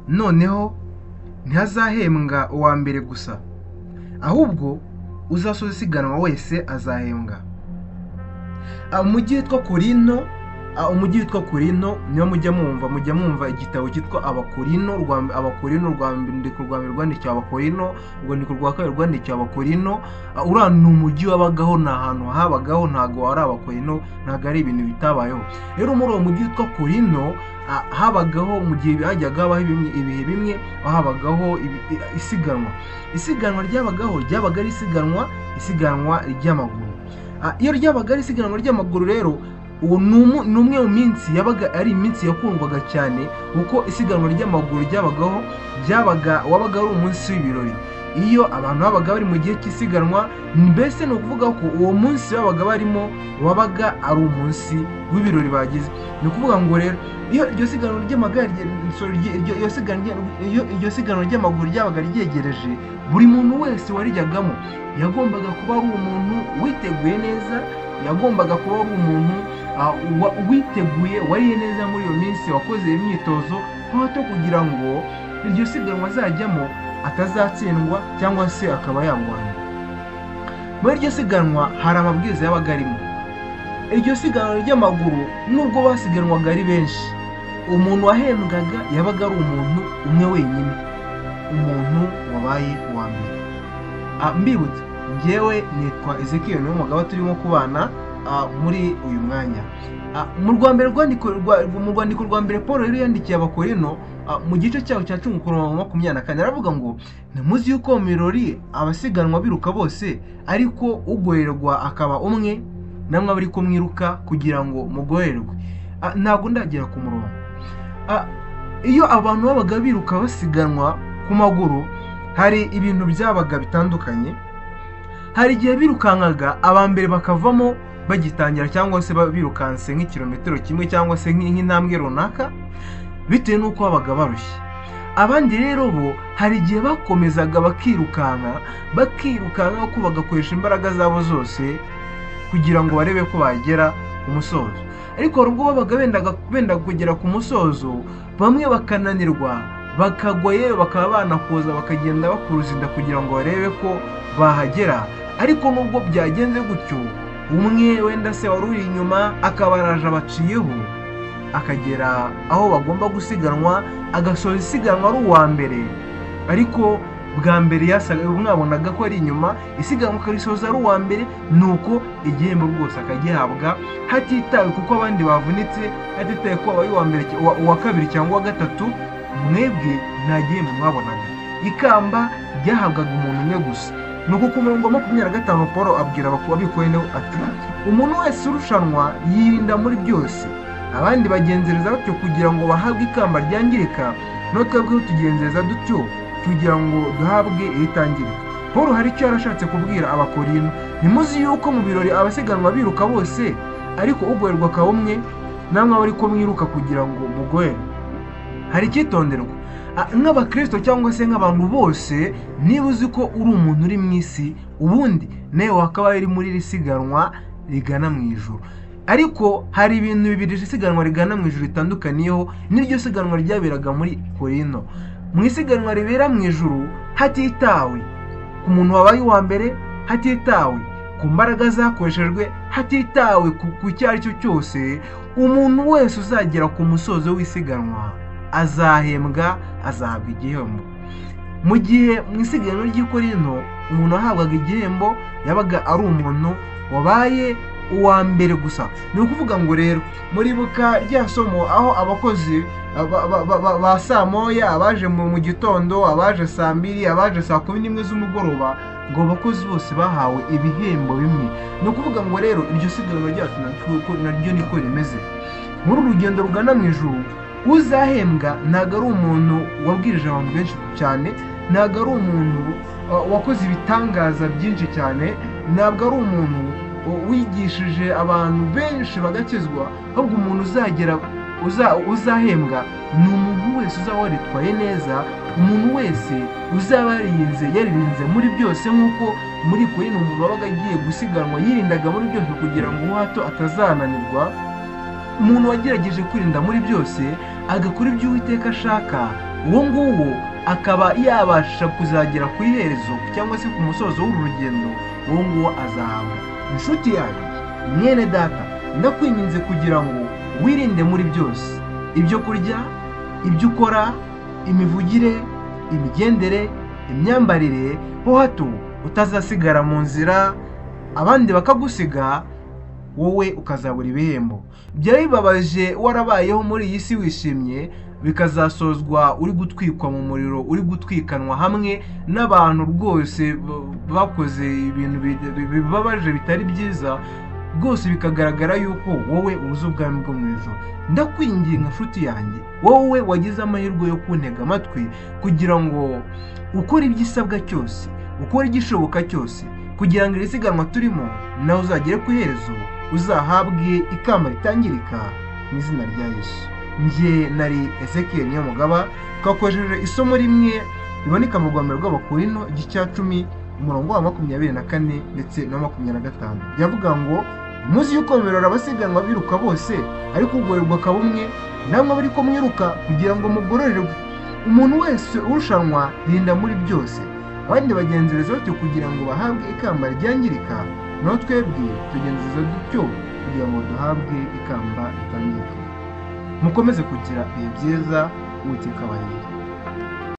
noneho ntihazahembwa uwa mbere gusa, ahubwo uzasoza isiganwa wese azahembwa. Umujyi witwa Korinto niyo mujya mwumva igitabo cyitwa Abakorinto, urwandiko rwa mbere rwandikiwe Abakorinto, urwandiko rwa kabiri rwandikiwe Abakorinto. Uriya ni umujyi wabagaho, ni ahantu habagaho, ntabwo ari Abakorinto, ntabwo ari ibintu bitabayeho. Rero muri uwo mujyi witwa Korinto habagaho, mu gihe hajyaga habaho ibihe bimwe, habagaho isiganwa ryabaga ari isiganwa ry'amaguru. Iyo ryabaga ari isiganwa ry'amaguru rero, uwo ni umwe mu minsi yabaga ari iminsi yakundwaga cyane, kuko isiganwa ry'amaguru wabaga ari umunsi w'ibirori. Iyo abantu babaga bari mu gihe cy'isiganwa, mbese ni ukuvuga ko uwo munsi babaga barimo wabaga ari umunsi w'ibirori bagize. Ni ukuvuga ngo rero iyo iryo siganwa ry'amaguru ryabaga ryegereje, buri muntu wese warijyagamo yagombaga kuba ari umuntu witeguye neza, yagombaga kuba ari umuntu witeguye, wariye neza muri iyo minsi, wakoze imyitozo hato kugira ngo iryo siganwa azajyamo atazatsindwa cyangwa se akaba yarwana. Muri iryo siganwa hari amabwiriza yabaga arimo. Iryo siganwa ry'amaguru nubwo basiganwaga ari benshi, umuntu wahembwaga yabaga ari umuntu umwe wenyine, umuntu wabaye uwa mbere. Mbibutse, njyewe nitwa Ezekiel Niyomugabo, turimo kubana muri uyu mwanya. Mu rwandiko rwa mbere Paul rero yandikiye Abakorinto, mu gice cyaho cya 10:24 aravuga ngo ntimuzi yuko mu birori abasiganwa biruka bose, ariko ugorerwa akaba umwe, namwe abari kumwiruka kugira ngo mugorerwe. Ntabwo ndagera ku murongo. Iyo abantu babaga biruka basiganwa ku maguru, hari ibintu byabaga bitandukanye. Hari igihe birukankaga abambere bakavamo bagitangira, cyangwa se birukanse nk'ikilometero kimwe cyangwa se nk'intambwe runaka, bitewe n'uko babaga barushye. Abandi rero bo hari igihe bakomezaga bakirukanka ko bagakoresha imbaraga zabo zose kugira ngo barebe ko bagera ku musozo. Ariko hari ubwo babaga benda kugera ku musozo, bamwe bakananirwa, bakagwa yewe bakaba banakoza, bakagenda bakuruza inda kugira ngo barebe ko bahagera. Ariko nubwo byagenze gutyo, umwe wenda se wari uri inyuma akaba araje abaciyeho, akagera aho bagomba gusiganwa, agasoza isiganwa ari uwa mbere. Ariko bwa mbere mwabonaga ko ari inyuma, isiganwa akarisoza ari uwa mbere, nuko igihembo rwose akagihabwa hatitawe kuko abandi bavunitse, hatitawe ko abaye uwa mbere, uwa kabiri cyangwa uwa gatatu. Mwebwe nta gihembo mwabonaga, ikamba ryahabwaga umuntu umwe gusa. Nuko ku murongo wa 25 Paul abwira Abakorinto ati, umuntu wese urushanwa yirinda muri byose, abandi bagenzereza batyo kugira ngo bahabwe ikamba ryangirika, no twebweho tugenzereza dutyo kugira ngo duhabwe iritangirika. Paul hari icyo yarashatse kubwira Abakorinto. Ntimuzi yuko mu birori abasiganwa biruka bose, ariko ugorerwa akaba umwe, namwe abari ko mwiruka kugira ngo mugorerwe. Hari icyitonderwa nk'abakristo cyangwa se nk'abantu bose, niba uzi ko uri umuntu uri mu isi, ubundi nawe wakaba iri muri risiganwa rigana mu ijuru. Ariko hari ibintu bibiri isiganwa rigana mu ijuru ritandukaniyeho n'iryo siganwa ryaberaga muri Korinto. Mu isiganwa ribera mu ijuru, hatitawe ku muntu wabaye uwa mbere, hatitawe ku mbaraga zakoreshejwe, hatitawe ku icyo ari cyo cyose, umuntu wese uzagera ku musozo w'isiganwa azahembwa, azahabwa igihembo. Mu gihe mu isiganwa ry'i Korinto umuntu wahabwaga igihembo yabaga ari umuntu wabaye uwa mbere gusa. Ni ukuvuga ngo rero muribuka rya somo aho abakozi ba saa moya, abaje mu gitondo, abaje saa 2, abaje saa 11 z'umugoroba, ngo abakozi bose bahawe ibihembo bimwe. Ni ukuvuga ngo rero iryo siganwa ryacu naryo niko rimeze. Muri urugendo rugana mu ijuru, uzahembwa ntago ari umuntu wabwirije abantu benshi cyane, ntago ari umuntu wakoze ibitangaza byinshi cyane, ntabwo ari umuntu wigishije abantu benshi bagakizwa, ahubwo umuntu uzahembwa ni umuntu wese uzaba waritwaye neza, umuntu wese uzaba yaririnze muri byose, nk'uko muri Korinto umuntu wabaga agiye gusiganwa yirindaga muri byose kugira ngo hato atazananirwa. Umuntu wagerageje kwirinda muri byose, agakora ibyo Uwiteka ashaka, uwo nguwo akaba yabasha kuzagera ku iherezo cyangwa se ku musozo w'uru rugendo, uwo nguwo azahabwa. Inshuti yanjye, mwene data, ndakwinginze kugira ngo wirinde muri byose, ibyo kurya, ibyo ukora, imivugire, imigendere, imyambarire, ho hato utazasigara mu nzira abandi bakagusiga, wowe ukazabura ibihembo. Byari bibabaje warabayeho muri iyi si wishimye, bikazasozwa uri gutwikwa mu muriro, uri gutwikanwa hamwe n'abantu rwose bakoze ibintu bibabaje bitari byiza, rwose bikagaragara yuko wowe uzi ubwami bwo mu ijuru. Ndakwinginga nshuti yanjye, wowe wagize amahirwe yo kuntega amatwi, kugira ngo ukore igisabwa cyose, ukore igishoboka cyose, kugira ngo iri siganwa turimo nawe uzagere ku iherezo, uzahabwe ikamba ritangirika mu izina rya Yesu. Njye nari Ezekiel Niyomugaba, twakoresheje isomo rimwe riboneka mu Rwanda rw'Abakorinto igice cya 10 umurongo wa 24 ndetse na 25. Yavuga ngo muzi yuko mwerora abasiganwa biruka bose, ariko ugorerwa kabumwe, namwe bari ko mwiruka kugira ngo mugororerwe. Umuntu wese urushanwa yirinda muri byose, abandi bagenzereza batyo kugira ngo bahabwe ikamba ryangirika, naho twebwe tugenzereza dutyo kugira ngo duhabwe ikamba ritangirika. Mukomeze kugira ibihe byiza, Uwiteka abarinde.